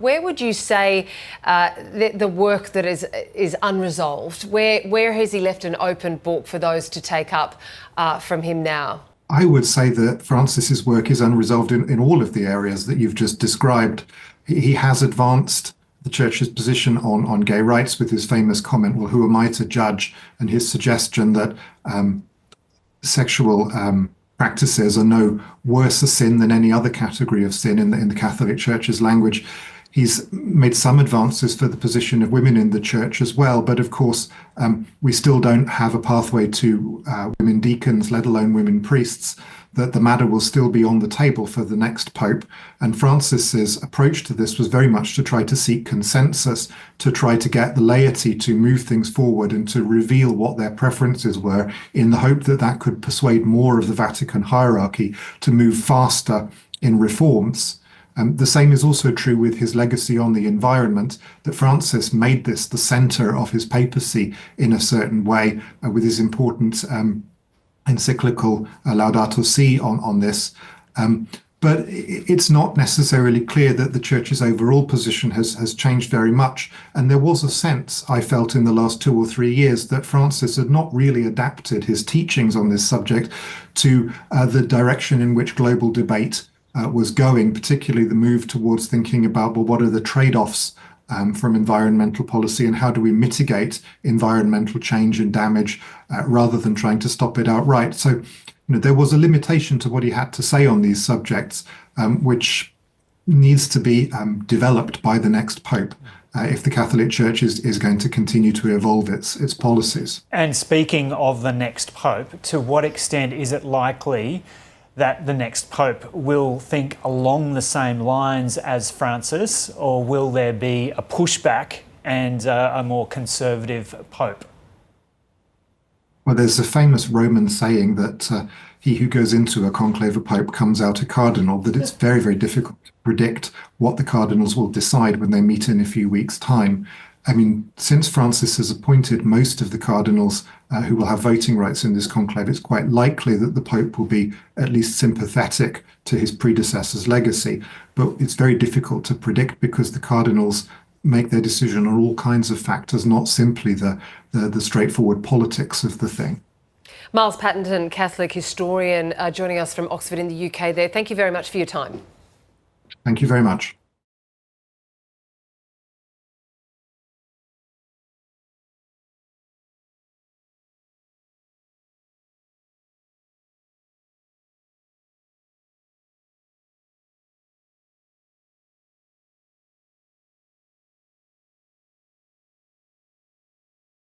Where would you say the work that is unresolved? Where has he left an open book for those to take up from him now? I would say that Francis's work is unresolved in all of the areas that you've just described. He has advanced the Church's position on gay rights with his famous comment, well, who am I to judge? And his suggestion that sexual practices are no worse a sin than any other category of sin in the Catholic Church's language. He's made some advances for the position of women in the Church as well, but of course we still don't have a pathway to women deacons, let alone women priests. That the matter will still be on the table for the next Pope. And Francis's approach to this was very much to try to seek consensus, to try to get the laity to move things forward and to reveal what their preferences were, in the hope that that could persuade more of the Vatican hierarchy to move faster in reforms. The same is also true with his legacy on the environment, that Francis made this the center of his papacy in a certain way, with his important encyclical Laudato Si on this. But it's not necessarily clear that the Church's overall position has changed very much. And there was a sense, I felt, in the last 2 or 3 years that Francis had not really adapted his teachings on this subject to the direction in which global debate was going, particularly the move towards thinking about, well, what are the trade-offs from environmental policy and how do we mitigate environmental change and damage rather than trying to stop it outright. So, there was a limitation to what he had to say on these subjects, which needs to be developed by the next Pope if the Catholic Church is going to continue to evolve its policies. And speaking of the next Pope, to what extent is it likely that the next Pope will think along the same lines as Francis, or will there be a pushback and a more conservative Pope? Well, there's a famous Roman saying that he who goes into a conclave a Pope comes out a cardinal, that it's very, very difficult to predict what the cardinals will decide when they meet in a few weeks' time. I mean, since Francis has appointed most of the cardinals who will have voting rights in this conclave, it's quite likely that the Pope will be at least sympathetic to his predecessor's legacy. But it's very difficult to predict because the cardinals make their decision on all kinds of factors, not simply the straightforward politics of the thing. Miles Pattenden, Catholic historian, joining us from Oxford in the UK there. Thank you very much for your time. Thank you very much.